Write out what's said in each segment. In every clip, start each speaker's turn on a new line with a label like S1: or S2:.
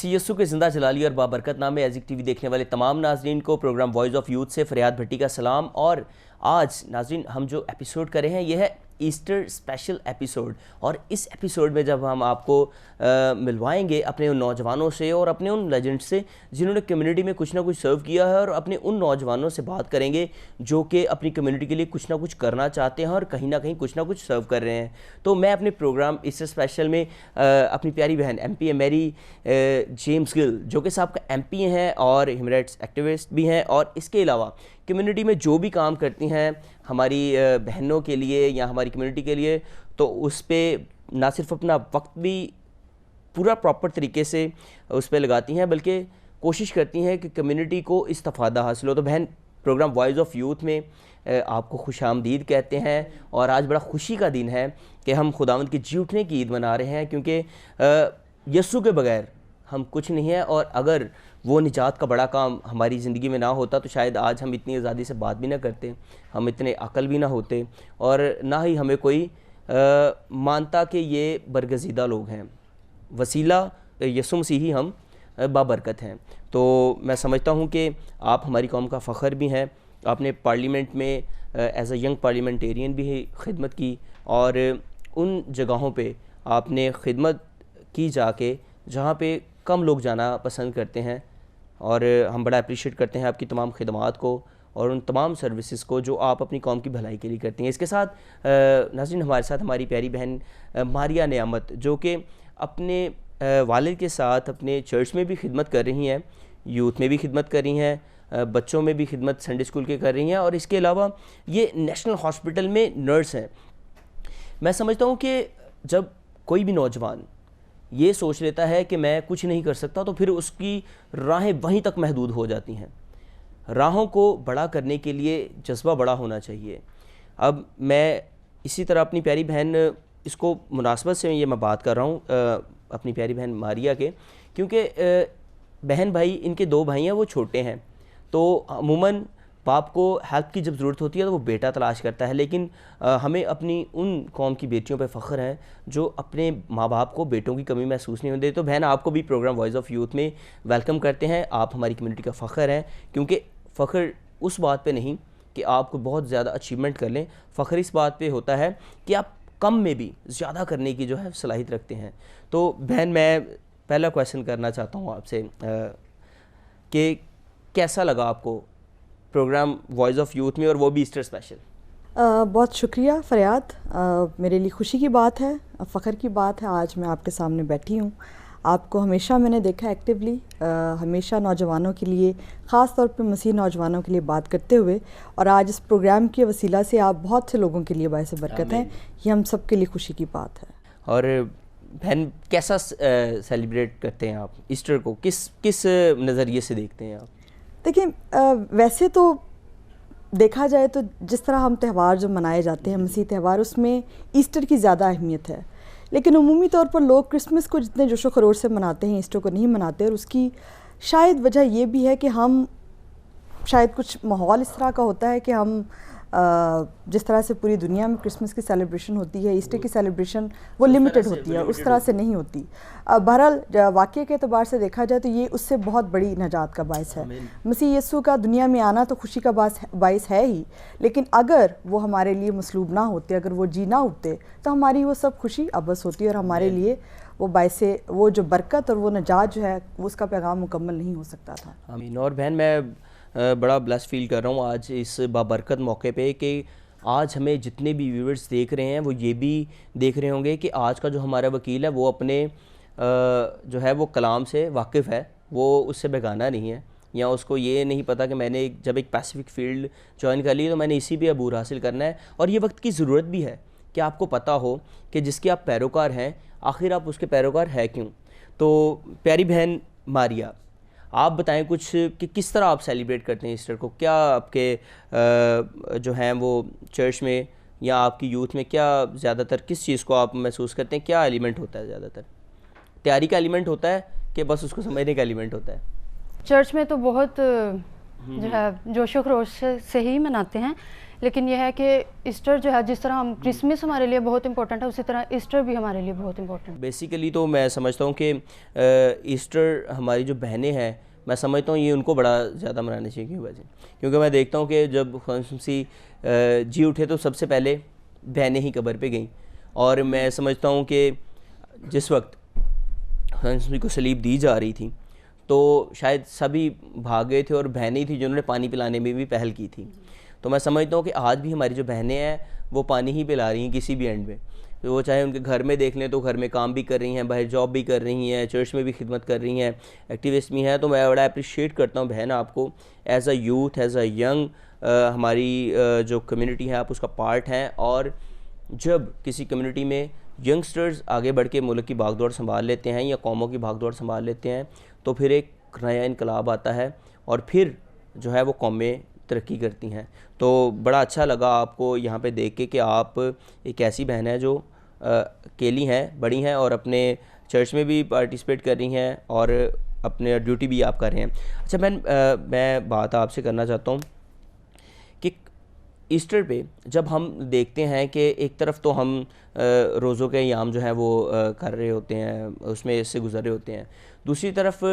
S1: मसीह यस्सु के ज़िंदा जलाली और बाबरकत नाम एज़िक टीवी देखने वाले तमाम नाजरीन को प्रोग्राम वॉइस ऑफ यूथ से फरियाद भट्टी का सलाम। और आज नाजरीन हम जो एपिसोड कर रहे हैं यह है ईस्टर स्पेशल एपिसोड। और इस एपिसोड में जब हम आपको मिलवाएंगे अपने उन नौजवानों से और अपने उन लेजेंड से जिन्होंने कम्युनिटी में कुछ ना कुछ सर्व किया है, और अपने उन नौजवानों से बात करेंगे जो कि अपनी कम्युनिटी के लिए कुछ ना कुछ करना चाहते हैं और कहीं ना कहीं कुछ ना कुछ सर्व कर रहे हैं। तो मैं अपने प्रोग्राम ईस्टर स्पेशल में अपनी प्यारी बहन MP मैरी जेम्स गिल जो कि साहब MP हैं और ह्यूमन राइट्स एक्टिविस्ट भी हैं, और इसके अलावा कम्युनिटी में जो भी काम करती हैं हमारी बहनों के लिए या हमारी कम्युनिटी के लिए, तो उस पर ना सिर्फ अपना वक्त भी पूरा प्रॉपर तरीके से उस पर लगाती हैं, बल्कि कोशिश करती हैं कि कम्युनिटी को इस्तिफादा हासिल हो। तो बहन, प्रोग्राम वॉइस ऑफ यूथ में आपको खुशामदीद कहते हैं। और आज बड़ा खुशी का दिन है कि हम खुदावंद के जी उठने की ईद मना रहे हैं, क्योंकि यस्सु के बगैर हम कुछ नहीं है। और अगर वो निजात का बड़ा काम हमारी ज़िंदगी में ना होता तो शायद आज हम इतनी आज़ादी से बात भी ना करते, हम इतने अकल भी ना होते, और ना ही हमें कोई मानता कि ये बरगज़ीदा लोग हैं। वसीला यस्सु मसीह ही हम बाबरकत हैं। तो मैं समझता हूँ कि आप हमारी कौम का फ़ख्र भी हैं। आपने पार्लियामेंट में एज अ यंग पार्लियामेंटेरियन भी खिदमत की, और उन जगहों पे आपने खिदमत की जाके जहाँ पे कम लोग जाना पसंद करते हैं, और हम बड़ा अप्रिशिएट करते हैं आपकी तमाम खिदमात को और उन तमाम सर्विसेज को जो आप अपनी कौम की भलाई के लिए करती हैं। इसके साथ नाज़रीन हमारे साथ हमारी प्यारी बहन मारिया नियामत जो कि अपने वालिद के साथ अपने चर्च में भी खिदमत कर रही हैं, यूथ में भी खिदमत कर रही हैं, बच्चों में भी खिदमत संडे स्कूल के कर रही हैं, और इसके अलावा ये नेशनल हॉस्पिटल में नर्स हैं। मैं समझता हूँ कि जब कोई भी नौजवान ये सोच लेता है कि मैं कुछ नहीं कर सकता, तो फिर उसकी राहें वहीं तक महदूद हो जाती हैं। राहों को बड़ा करने के लिए जज्बा बड़ा होना चाहिए। अब मैं इसी तरह अपनी प्यारी बहन, इसको मुनासबत से ये मैं बात कर रहा हूँ अपनी प्यारी बहन मारिया के, क्योंकि बहन भाई इनके दो भाई हैं, वो छोटे हैं, तो अमूमन बाप को हेल्प की जब ज़रूरत होती है तो वो बेटा तलाश करता है। लेकिन हमें अपनी उन कौम की बेटियों पे फ़ख्र है जो अपने माँ बाप को बेटों की कमी महसूस नहीं होती। तो बहन, आपको भी प्रोग्राम वॉइस ऑफ यूथ में वेलकम करते हैं। आप हमारी कम्युनिटी का फ़ख्र हैं, क्योंकि फ़ख्र उस बात पे नहीं कि आपको बहुत ज़्यादा अचीवमेंट कर लें, फ़ख्र इस बात पे होता है कि आप कम में भी ज़्यादा करने की जो है सलाहियत रखते हैं। तो बहन, मैं पहला क्वेश्चन करना चाहता हूँ आपसे कि कैसा लगा आपको प्रोग्राम वॉइस ऑफ यूथ में, और वो भी ईस्टर स्पेशल?
S2: बहुत शुक्रिया फरियाद। मेरे लिए खुशी की बात है, फ़ख्र की बात है आज मैं आपके सामने बैठी हूँ। आपको हमेशा मैंने देखा एक्टिवली, हमेशा नौजवानों के लिए, ख़ास तौर पे मसीह नौजवानों के लिए बात करते हुए, और आज इस प्रोग्राम के वसीला से आप बहुत से लोगों के लिए बाइस बरकत हैं। ये हम सब के लिए खुशी की बात है।
S1: और बहन, कैसा सेलिब्रेट करते हैं आप ईस्टर को? किस नज़रिए से देखते हैं आप?
S2: देखिए, वैसे तो देखा जाए तो जिस तरह हम त्यौहार जो मनाए जाते हैं, मसीह त्यौहार, उसमें ईस्टर की ज़्यादा अहमियत है। लेकिन उमूमी तौर पर लोग क्रिसमस को जितने जोशो खरोश से मनाते हैं, ईस्टर को नहीं मनाते। और उसकी शायद वजह ये भी है कि हम शायद कुछ माहौल इस तरह का होता है कि हम जिस तरह से पूरी दुनिया में क्रिसमस की सेलिब्रेशन होती है, ईस्टर की सेलिब्रेशन वो लिमिटेड होती है, उस तरह से नहीं होती। बहरहाल वाक़ये के एतबार से देखा जाए तो ये उससे बहुत बड़ी नजात का बायस है। मसीह यस्सु का दुनिया में आना तो खुशी का बायस है ही, लेकिन अगर वो हमारे लिए मसलूब ना होते, अगर वो जी ना उठते, तो हमारी वो सब खुशी अबस होती, और हमारे लिए वो बायस, वो जो बरकत और वो नजात जो है उसका पैगाम मुकम्मल नहीं हो सकता था।
S1: आमीन। और बहन, मैं बड़ा ब्लेस फील कर रहा हूँ आज इस बाबरकत मौके पे कि आज हमें जितने भी व्यूअर्स देख रहे हैं वो ये भी देख रहे होंगे कि आज का जो हमारा वकील है वो अपने जो है वो कलाम से वाकिफ़ है, वो उससे बेगाना नहीं है, या उसको ये नहीं पता कि मैंने जब एक पैसिफिक फील्ड ज्वाइन कर ली तो मैंने इसी पे अबूर हासिल करना है। और ये वक्त की ज़रूरत भी है कि आपको पता हो कि जिसके आप पैरोकार हैं, आखिर आप उसके पैरोकार है क्यों। तो प्यारी बहन मारिया, आप बताएं कुछ कि किस तरह आप सेलिब्रेट करते हैं ईस्टर को? क्या आपके जो हैं वो चर्च में या आपकी यूथ में क्या ज़्यादातर किस चीज़ को आप महसूस करते हैं? क्या एलिमेंट होता है ज़्यादातर? तैयारी का एलिमेंट होता है कि बस उसको समझने का एलिमेंट होता है?
S3: चर्च में तो बहुत जो है जोशो खरोश से ही मनाते हैं। लेकिन यह है कि ईस्टर जो है, जिस तरह हम क्रिसमस हमारे लिए बहुत इंपॉर्टेंट है, उसी तरह ईस्टर भी हमारे लिए बहुत इंपॉर्टेंट।
S1: बेसिकली तो मैं समझता हूँ कि ईस्टर हमारी जो बहनें हैं, मैं समझता हूँ ये उनको बड़ा ज़्यादा मनाना चाहिए। क्यों वजह? क्योंकि मैं देखता हूँ कि जब खुदा जी उठे तो सबसे पहले बहनें ही कब्र पे गईं, और मैं समझता हूँ कि जिस वक्त खुदा को सलीब दी जा रही थी तो शायद सभी भाग गए थे और बहनें थी जिन्होंने पानी पिलाने में भी पहल की थी। तो मैं समझता हूँ कि आज भी हमारी जो बहनें हैं वो पानी ही पिला रही हैं किसी भी एंड में। तो वो चाहे उनके घर में देख लें तो घर में काम भी कर रही हैं, बाहर जॉब भी कर रही हैं, चर्च में भी खिदमत कर रही हैं, एक्टिविस्ट भी हैं। तो मैं बड़ा अप्रिशिएट करता हूँ बहन आपको, as a youth, as a young हमारी जो कम्युनिटी है आप उसका पार्ट हैं। और जब किसी कम्युनिटी में यंगस्टर्स आगे बढ़ के मुल्क की भागदौड़ संभाल लेते हैं या कौमों की भागदौड़ संभाल लेते हैं तो फिर एक नया इनकलाब आता है और फिर जो है वो कौमें तरक्की करती हैं। तो बड़ा अच्छा लगा आपको यहाँ पे देख के कि आप एक ऐसी बहन है जो अकेली हैं, बड़ी हैं और अपने चर्च में भी पार्टिसिपेट कर रही हैं और अपने ड्यूटी भी आप कर रहे हैं। अच्छा मैं बात आपसे करना चाहता हूँ कि ईस्टर पे जब हम देखते हैं कि एक तरफ तो हम रोज़ों के अयाम जो हैं वो कर रहे होते हैं, उसमें से गुजर रहे होते हैं, दूसरी तरफ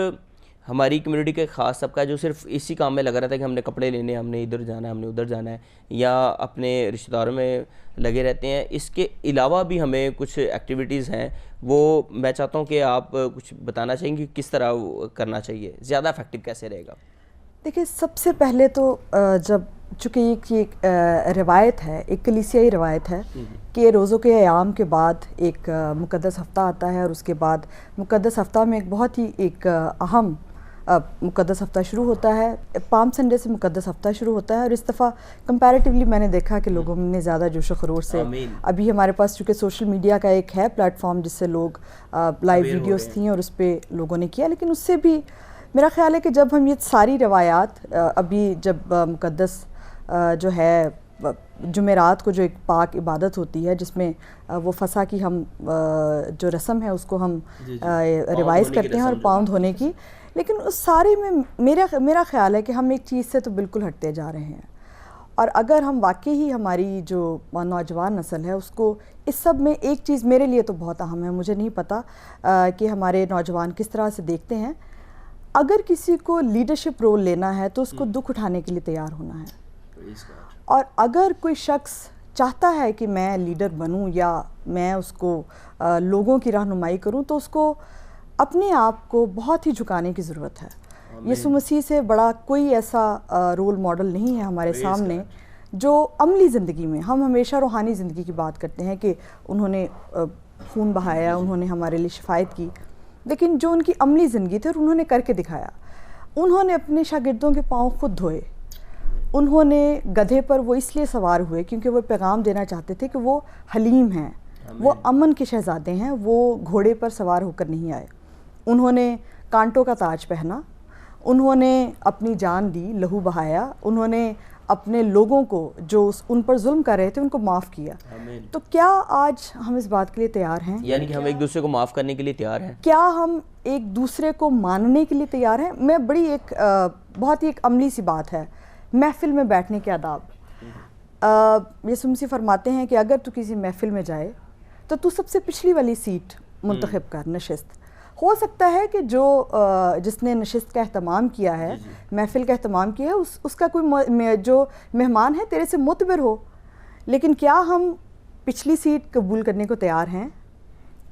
S1: हमारी कम्युनिटी के ख़ास तबका जो सिर्फ इसी काम में लगा रहता है कि हमने कपड़े लेने, हमने इधर जाना है, हमने उधर जाना है, या अपने रिश्तेदारों में लगे रहते हैं। इसके अलावा भी हमें कुछ एक्टिविटीज़ हैं, वो मैं चाहता हूँ कि आप कुछ बताना चाहेंगे किस तरह करना चाहिए, ज़्यादा इफेक्टिव कैसे रहेगा?
S2: देखिए, सबसे पहले तो जब चूँकि एक रिवायत है, एक कलीसियाई रिवायत है कि रोज़ों के अयाम के बाद एक मुक़द्दस हफ़्ता आता है और उसके बाद मुक़द्दस हफ़्ता में एक बहुत ही एक अहम मुक़द्दस हफ़्ता शुरू होता है। पाम संडे से मुक़द्दस हफ़्ता शुरू होता है और इस दफ़ा कंपैरेटिवली मैंने देखा कि लोगों ने ज़्यादा जोश व खरोश से, अभी हमारे पास चूँकि सोशल मीडिया का एक है प्लेटफॉर्म जिससे लोग लाइव वीडियोस थी और उस पर लोगों ने किया। लेकिन उससे भी मेरा ख़्याल है कि जब हम ये सारी रवायात अभी जब मुक़द्दस जो है जुमेरात को जो एक पाक इबादत होती है जिसमें वो फसा की हम जो रस्म है उसको हम रिवाइज़ करते हैं और पाँव धोने की, लेकिन उस सारे में मेरा ख़्याल है कि हम एक चीज़ से तो बिल्कुल हटते जा रहे हैं। और अगर हम वाकई ही हमारी जो नौजवान नस्ल है उसको इस सब में, एक चीज़ मेरे लिए तो बहुत अहम है, मुझे नहीं पता कि हमारे नौजवान किस तरह से देखते हैं, अगर किसी को लीडरशिप रोल लेना है तो उसको दुख उठाने के लिए तैयार होना है। और अगर कोई शख्स चाहता है कि मैं लीडर बनूं या मैं उसको लोगों की रहनुमाई करूं तो उसको अपने आप को बहुत ही झुकाने की ज़रूरत है। यीशु मसीह से बड़ा कोई ऐसा रोल मॉडल नहीं है हमारे सामने जो अमली ज़िंदगी में, हम हमेशा रूहानी ज़िंदगी की बात करते हैं कि उन्होंने खून बहाया, उन्होंने हमारे लिए शिफायत की, लेकिन जो उनकी अमली ज़िंदगी थी और उन्होंने करके दिखाया। उन्होंने अपने शागिर्दों के पाँव खुद धोए, उन्होंने गधे पर वो इसलिए सवार हुए क्योंकि वो पैगाम देना चाहते थे कि वो हलीम हैं, वो अमन के शहजादे हैं, वो घोड़े पर सवार होकर नहीं आए। उन्होंने कांटों का ताज पहना, उन्होंने अपनी जान दी, लहू बहाया, उन्होंने अपने लोगों को जो उन पर जुल्म कर रहे थे उनको माफ़ किया। तो क्या आज हम इस बात के लिए तैयार हैं?
S1: यानी कि हम एक दूसरे को माफ़ करने के लिए तैयार हैं?
S2: क्या हम एक दूसरे को मानने के लिए तैयार हैं? मैं बड़ी एक बहुत ही एक अमली सी बात है, महफिल में बैठने के आदाब। यीशु मसीह फरमाते हैं कि अगर तू किसी महफिल में जाए तो तू सबसे पिछली वाली सीट मुंतखब कर, नशिस्त। हो सकता है कि जो जिसने नशिस्त का एहतमाम किया है, महफिल का एहतमाम किया है, उसका कोई जो मेहमान है तेरे से मुतबिर हो, लेकिन क्या हम पिछली सीट कबूल करने को तैयार हैं?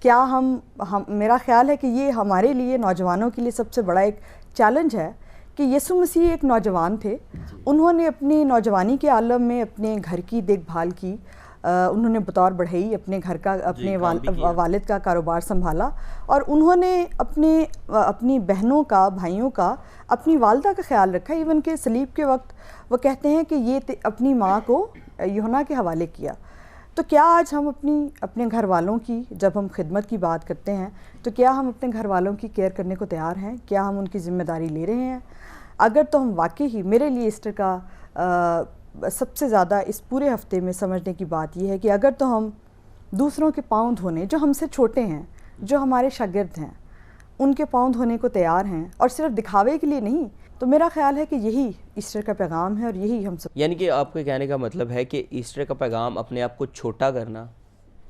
S2: क्या हम मेरा ख्याल है कि ये हमारे लिए, नौजवानों के लिए सबसे बड़ा एक चैलेंज है कि यीशु मसीह एक नौजवान थे, उन्होंने अपनी नौजवानी के आलम में अपने घर की देखभाल की, उन्होंने बतौर बढ़ई अपने घर का, अपने वालिद का कारोबार संभाला और उन्होंने अपनी बहनों का, भाइयों का, अपनी वालदा का ख्याल रखा। इवन के सलीब के वक्त वो कहते हैं कि ये अपनी माँ को यूहन्ना के हवाले किया। तो क्या आज हम अपने घर वालों की, जब हम खिदमत की बात करते हैं तो क्या हम अपने घर वालों की केयर करने को तैयार हैं? क्या हम उनकी ज़िम्मेदारी ले रहे हैं? अगर तो हम वाकई ही, मेरे लिए ईस्टर का सबसे ज़्यादा इस पूरे हफ्ते में समझने की बात यह है कि अगर तो हम दूसरों के पाँव धोने, जो हमसे छोटे हैं, जो हमारे शागिर्द हैं, उनके पाँव धोने को तैयार हैं, और सिर्फ दिखावे के लिए नहीं। तो मेरा ख्याल है कि यही ईस्टर का पैगाम है और यही हम सब।
S1: यानी कि आपके कहने का मतलब है कि ईस्टर का पैगाम अपने आप को छोटा करना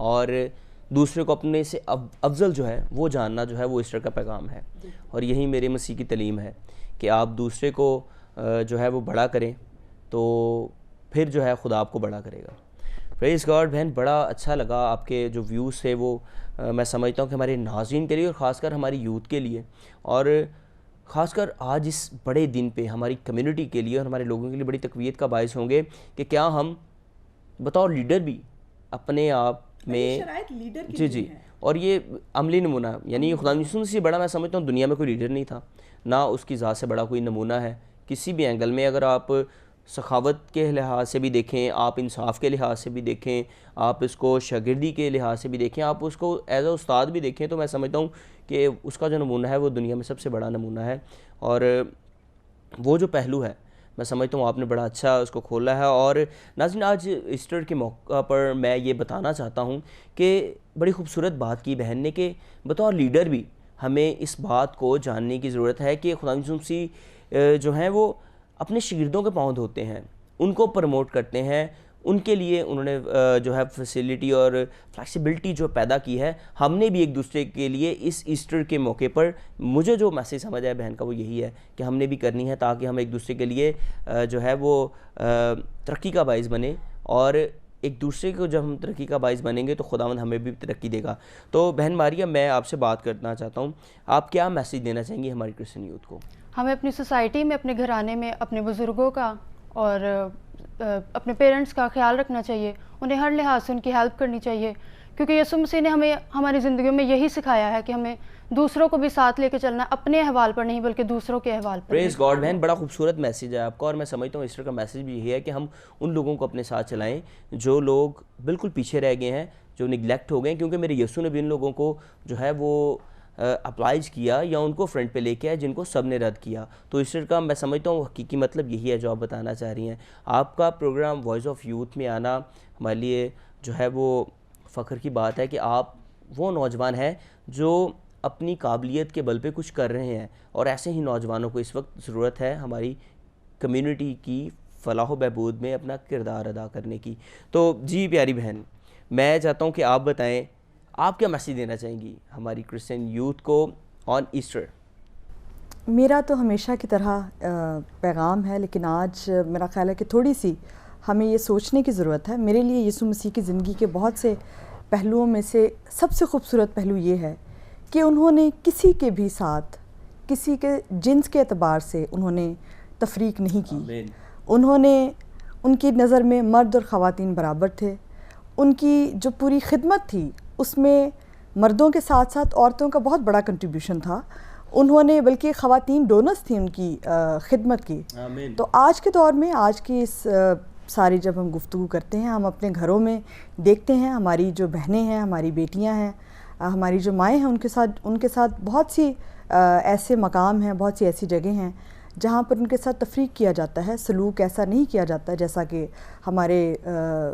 S1: और दूसरे को अपने से अफजल जो है वो जानना जो है वो ईस्टर का पैगाम है। और यही मेरे मसीह की तलीम है कि आप दूसरे को जो है वो बड़ा करें तो फिर जो है खुदा आपको बड़ा करेगा। Praise God. बहन, बड़ा अच्छा लगा आपके जो व्यूज़ थे वो मैं समझता हूँ कि हमारे नाज़रीन के लिए और ख़ासकर हमारी यूथ के लिए, और ख़ासकर आज इस बड़े दिन पे हमारी कम्युनिटी के लिए और हमारे लोगों के लिए बड़ी तक़वीयत का बायस होंगे कि क्या हम बतौर लीडर भी अपने आप में जी और ये अमली नमूना, यानी खुदा यीशु से बड़ा मैं समझता हूँ दुनिया में कोई लीडर नहीं था, ना उसकी ज़ात से बड़ा कोई नमूना है किसी भी एंगल में। अगर आप सखावत के लिहाज से भी देखें, आप इंसाफ के लिहाज से भी देखें, आप इसको शागिर्दी के लिहाज से भी देखें, आप उसको एज अ उस्ताद भी देखें, तो मैं समझता हूँ कि उसका जो नमूना है वो दुनिया में सबसे बड़ा नमूना है। और वो जो पहलू है मैं समझता हूँ आपने बड़ा अच्छा उसको खोला है। और नाज़रीन, आज ईस्टर के मौका पर मैं ये बताना चाहता हूँ कि बड़ी खूबसूरत बात की बहन ने कि बतौर लीडर भी हमें इस बात को जानने की ज़रूरत है कि खुदा यीशु मसीह जो हैं वो अपने शागिर्दों के पाँव धोते हैं, उनको प्रमोट करते हैं, उनके लिए उन्होंने जो है फैसिलिटी और फ्लेक्सिबिलिटी जो पैदा की है। हमने भी एक दूसरे के लिए इस ईस्टर के मौके पर, मुझे जो मैसेज समझ आया बहन का वो यही है कि हमने भी करनी है ताकि हम एक दूसरे के लिए जो है वो तरक्की का बाइस बने, और एक दूसरे को जब हम तरक्की का बाइस बनेंगे तो खुदावंद हमें भी तरक्की देगा। तो बहन मारिया, मैं आपसे बात करना चाहता हूँ, आप क्या मैसेज देना चाहेंगी हमारी क्रिश्चियन यूथ को?
S3: हमें अपनी सोसाइटी में, अपने घराने में अपने बुज़ुर्गों का और अपने पेरेंट्स का ख्याल रखना चाहिए, उन्हें हर लिहाज से उनकी हेल्प करनी चाहिए, क्योंकि यीशु मसीह ने हमें हमारी ज़िंदगियों में यही सिखाया है कि हमें दूसरों को भी साथ लेके चलना, अपने अहवाल पर नहीं बल्कि दूसरों के अहवाल पर।
S1: प्रेज़ गॉड बहन, बड़ा खूबसूरत मैसेज है आपका, और मैं समझता हूँ ईस्टर का मैसेज भी यही है कि हम उन लोगों को अपने साथ चलाएं जो लोग बिल्कुल पीछे रह गए हैं, जो निगलेक्ट हो गए, क्योंकि मेरे यीशु ने भी इन लोगों को जो है वो अप्लाइज किया या उनको फ्रंट पे लेके आया जिनको सब ने रद्द किया। तो ईस्टर का मैं समझता हूँ हकीकी मतलब यही है जो आप बताना चाह रही हैं। आपका प्रोग्राम वॉइस ऑफ यूथ में आना हमारे लिए जो है वो फ़ख्र की बात है कि आप वो नौजवान हैं जो अपनी काबिलियत के बल पे कुछ कर रहे हैं, और ऐसे ही नौजवानों को इस वक्त ज़रूरत है हमारी कम्युनिटी की फलाह बहबूद में अपना किरदार अदा करने की। तो जी प्यारी बहन, मैं चाहता हूँ कि आप बताएं आप क्या मैसेज देना चाहेंगी हमारी क्रिश्चियन यूथ को ऑन ईस्टर?
S2: मेरा तो हमेशा की तरह पैगाम है, लेकिन आज मेरा ख्याल है कि थोड़ी सी हमें ये सोचने की ज़रूरत है। मेरे लिए यीशु मसीह की ज़िंदगी के बहुत से पहलुओं में से सबसे खूबसूरत पहलू ये है कि उन्होंने किसी के भी साथ, किसी के जिन्स के एतबार से उन्होंने तफरीक नहीं की। उन्होंने, उनकी नज़र में मर्द और ख़वातीन बराबर थे। उनकी जो पूरी खिदमत थी उसमें मर्दों के साथ साथ औरतों का बहुत बड़ा कंट्रीब्यूशन था। उन्होंने, बल्कि ख़वातीन डोनर्स थी उनकी खिदमत की। तो आज के दौर में, आज की इस सारी जब हम गुफ्तगू करते हैं, हम अपने घरों में देखते हैं हमारी जो बहनें हैं, हमारी बेटियां हैं, हमारी जो माएँ हैं, उनके साथ बहुत सी ऐसे मकाम हैं, बहुत सी ऐसी जगह हैं जहाँ पर उनके साथ तफरीक किया जाता है, सलूक ऐसा नहीं किया जाता जैसा कि हमारे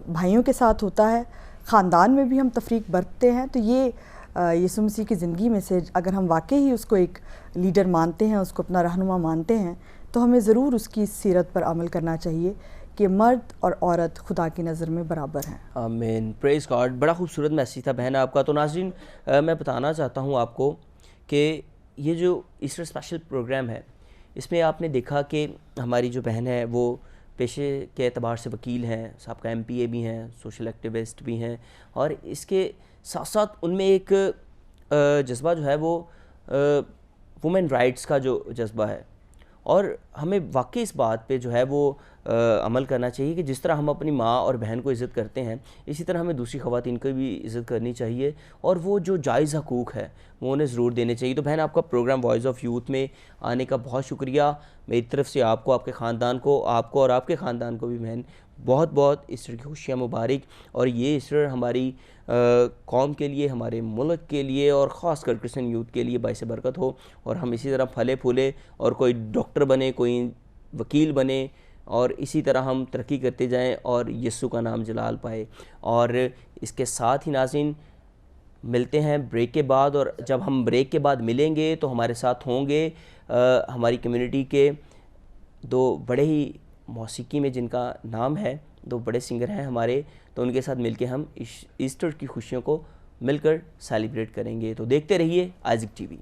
S2: भाइयों के साथ होता है। ख़ानदान में भी हम तफरीक बरतते हैं। तो ये यीशु मसीह की ज़िंदगी में से अगर हम वाकई ही उसको एक लीडर मानते हैं, उसको अपना रहनुमा मानते हैं, तो हमें ज़रूर उसकी सीरत पर अमल करना चाहिए कि मर्द और औरत खुदा की नज़र में बराबर हैं।
S1: आमीन। Praise God. बड़ा खूबसूरत मैसेज था बहन आपका। तो नाज़रीन, मैं बताना चाहता हूँ आपको कि ये जो ईस्टर स्पेशल प्रोग्राम है, इसमें आपने देखा कि हमारी जो बहन है वो पेशे के एतबार से वकील हैं, साबका MPA भी हैं, सोशल एक्टिविस्ट भी हैं, और इसके साथ साथ उनमें एक जज्बा जो है वो वुमेन राइट्स का जो जज्बा है, और हमें वाकई इस बात पे जो है वो अमल करना चाहिए कि जिस तरह हम अपनी माँ और बहन को इज़्ज़त करते हैं, इसी तरह हमें दूसरी ख़वातीन को भी इज़्ज़त करनी चाहिए, और वो जो जायज़ हकूक़ है वो उन्हें ज़रूर देने चाहिए। तो बहन, आपका प्रोग्राम वॉइस ऑफ यूथ में आने का बहुत शुक्रिया। मेरी तरफ से आपको, आपके ख़ानदान को, आपको और आपके ख़ानदान को भी बहन बहुत बहुत ईस्टर की खुशियाँ मुबारक। और ये ईस्टर हमारी कौम के लिए, हमारे मुल्क के लिए, और ख़ास कर क्रिश्चियन यूथ के लिए बाइस बरकत हो, और हम इसी तरह फले फूले और कोई डॉक्टर बने, कोई वकील बने, और इसी तरह हम तरक्की करते जाएं और यीशु का नाम जलाल पाए। और इसके साथ ही नाज़रीन, मिलते हैं ब्रेक के बाद, और जब हम ब्रेक के बाद मिलेंगे तो हमारे साथ होंगे हमारी कम्युनिटी के दो बड़े ही मौसीकी में जिनका नाम है, दो बड़े सिंगर हैं हमारे, तो उनके साथ मिलके हम ईस्टर की खुशियों को मिलकर सेलिब्रेट करेंगे। तो देखते रहिए आइज़िक टीवी।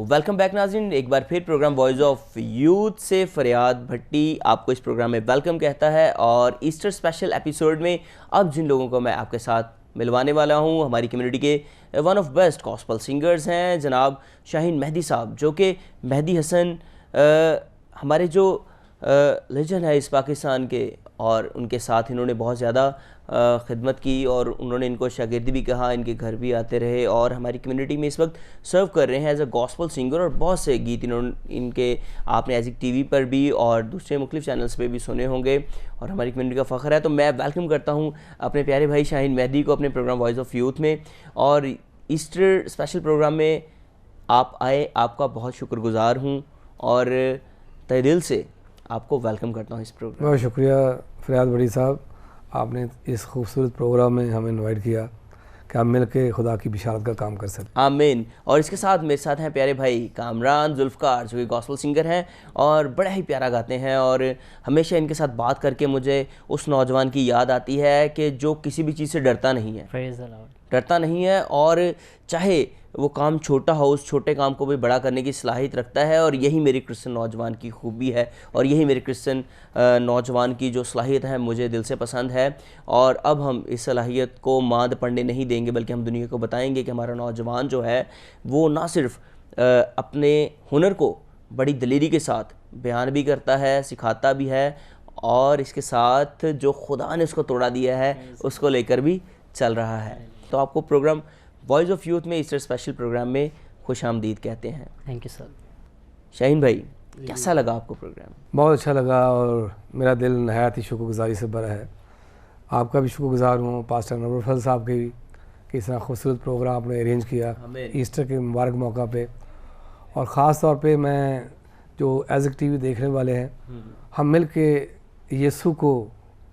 S1: वेलकम बैक नाज़रीन, एक बार फिर प्रोग्राम वॉइस ऑफ यूथ से फरियाद भट्टी आपको इस प्रोग्राम में वेलकम कहता है। और ईस्टर स्पेशल एपिसोड में अब जिन लोगों को मैं आपके साथ मिलवाने वाला हूं, हमारी कम्युनिटी के one of best gospel singers हैं जनाब शाहीन मेहदी साहब, जो कि मेहदी हसन हमारे जो लेजेंड है इस पाकिस्तान के, और उनके साथ इन्होंने बहुत ज़्यादा खिदमत की और उन्होंने इनको शागिर्दी भी कहा, इनके घर भी आते रहे और हमारी कम्युनिटी में इस वक्त सर्व कर रहे हैं एज अ गॉस्पल सिंगर। और बहुत से गीत इन्होंने इनके आपने आइज़िक टीवी पर भी और दूसरे मुख्तलिफ चैनल्स पे भी सुने होंगे और हमारी कम्युनिटी का फ़ख्र है। तो मैं वेलकम करता हूँ अपने प्यारे भाई शाहीन मेहदी को अपने प्रोग्राम वॉइस ऑफ यूथ में, और ईस्टर स्पेशल प्रोग्राम में आप आए, आपका बहुत शुक्रगुजार हूँ और तहे दिल से आपको वेलकम करता हूँ इस प्रोग्राम।
S4: बहुत शुक्रिया फरियाद भट्टी साहब, आपने इस खूबसूरत प्रोग्राम में हमें इनवाइट किया कि हम मिल के खुदा की बिशारत का काम कर सकते।
S1: आमीन। और इसके साथ मेरे साथ हैं प्यारे भाई कामरान जुल्फ़कार, जो कि गॉस्पल सिंगर हैं और बड़ा ही प्यारा गाते हैं, और हमेशा इनके साथ बात करके मुझे उस नौजवान की याद आती है कि जो किसी भी चीज़ से डरता नहीं है और चाहे वो काम छोटा हो, उस छोटे काम को भी बड़ा करने की सलाहियत रखता है। और यही मेरे क्रिश्चियन नौजवान की खूबी है और यही मेरे क्रिश्चियन नौजवान की जो सलाहियत है मुझे दिल से पसंद है। और अब हम इस सलाहियत को मांद पड़ने नहीं देंगे, बल्कि हम दुनिया को बताएंगे कि हमारा नौजवान जो है वो ना सिर्फ अपने हुनर को बड़ी दलेरी के साथ बयान भी करता है, सिखाता भी है, और इसके साथ जो खुदा ने उसको तोड़ा दिया है उसको लेकर भी चल रहा है। तो आपको प्रोग्राम वॉइस ऑफ यूथ में ईस्टर स्पेशल प्रोग्राम में खुश आमदीद कहते हैं।
S5: Thank you sir.
S1: शाहीन भाई, कैसा लगा आपको प्रोग्राम?
S4: बहुत अच्छा लगा और मेरा दिल नहायत ही शुक्रगुजारी से भरा है। आपका भी शुक्रगुजार हूँ, पास्टर नवर फजल साहब के भी, कि इस तरह खूबसूरत प्रोग्राम आपने अरेंज किया ईस्टर के मुबारक मौका पे। और ख़ास तौर पे मैं जो आइज़िक टीवी देखने वाले हैं, हम मिल के यीशु को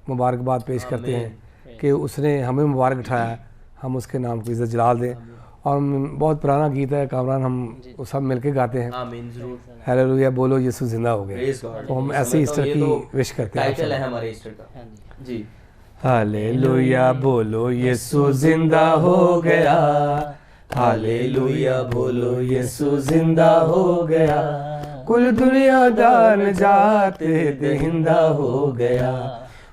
S4: मुबारकबाद पेश करते हैं कि उसने हमें मुबारक उठाया, हम उसके नाम को इज़्ज़त जलाल दें। और बहुत पुराना गीत है कामरान, हम सब मिलके गाते हैं, हालेलुया बोलो यीशु जिंदा हो गए। तो हम ऐसे ईस्टर की विश करते हैं।
S1: टाइटल है हमारे ईस्टर का जी,
S4: हालेलुया बोलो यीशु जिंदा हो गया, हालेलुया बोलो यीशु जिंदा हो गया, कुल दुनिया दान जाते देहिंदा हो गया,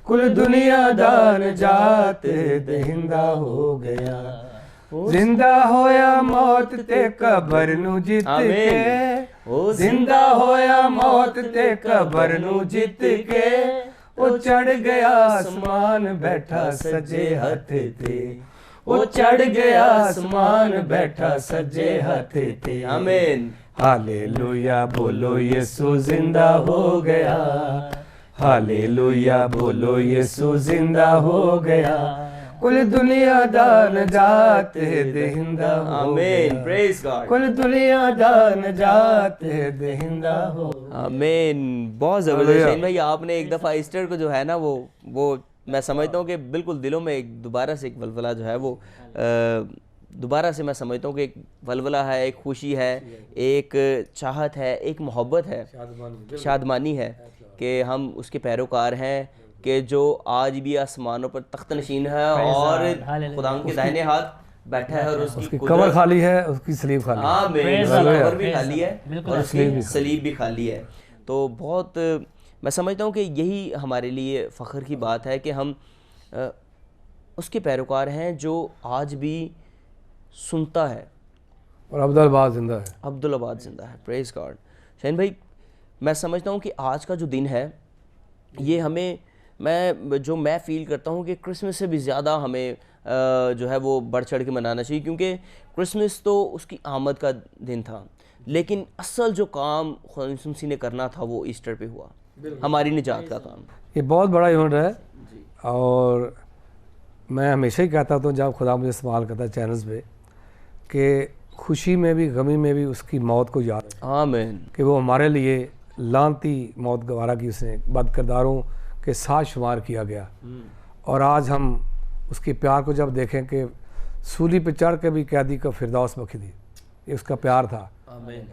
S4: कुल दुनिया दान जाते देहिंदा हो गया, जिंदा होया मौत ते कबर नू जित के, जिंदा होया मौत ते कबर नू जित के, ओ चढ़ गया आसमान बैठा सजे हथ ते, ओ चढ़ गया आसमान बैठा सजे हथ ते।
S1: आमीन।
S4: हालेलुया बोलो यीशु जिंदा हो गया, हालेलुया बोलो यीशु जिंदा हो गया, कुल दुनिया दान जाते देहिंदा हो गया,
S1: प्रेज गॉड,
S4: कुल दुनिया दान जाते देहिंदा हो।
S1: आमीन। बहुत ज़बरदस्त शाहीन भाई, आपने एक दफ़ा ईस्टर को जो है ना वो मैं समझता हूँ कि बिल्कुल दिलों में एक दोबारा से एक वलवला जो है वो दोबारा से मैं समझता हूँ कि एक वलवला है, एक खुशी है, एक चाहत है, एक मोहब्बत है, शादमानी है कि हम उसके पैरोकार हैं कि जो आज भी आसमानों पर तख्त नशीन है और खुदा के दाहिने हाथ बैठा है और उसकी
S4: कब्र खाली है, उसकी सलीब खाली है।
S1: हाँ, कब्र भी खाली है और उसकी सलीब भी खाली है। तो बहुत मैं समझता हूँ कि यही हमारे लिए फ़ख्र की बात है कि हम उसके पैरोकार हैं जो आज भी सुनता है
S4: और अब्दुल जिंदा है,
S1: अब्दुल आबाद जिंदा है। Praise God. शाहीन भाई, मैं समझता हूँ कि आज का जो दिन है ये हमें मैं फ़ील करता हूँ कि क्रिसमस से भी ज़्यादा हमें जो है वो बढ़ चढ़ के मनाना चाहिए, क्योंकि क्रिसमस तो उसकी आमद का दिन था, लेकिन असल जो काम खुदा यीशु मसीह ने करना था वो ईस्टर पे हुआ, हमारी निजात का काम।
S4: ये बहुत बड़ा इवेंट है और मैं हमेशा ही कहता हूँ जब खुदा मुझे इस्तेमाल करता है चैनल्स पे कि खुशी में भी गमी में भी उसकी मौत को याद रखें।
S1: आमीन।
S4: कि वो हमारे लिए लानती मौत गवारा की, उसने बदकिरदारों के साथ शुमार किया गया। और आज हम उसके प्यार को जब देखें कि सूली पे चढ़ के भी कैदी का फिरदौस बख्शी दी, ये उसका प्यार था।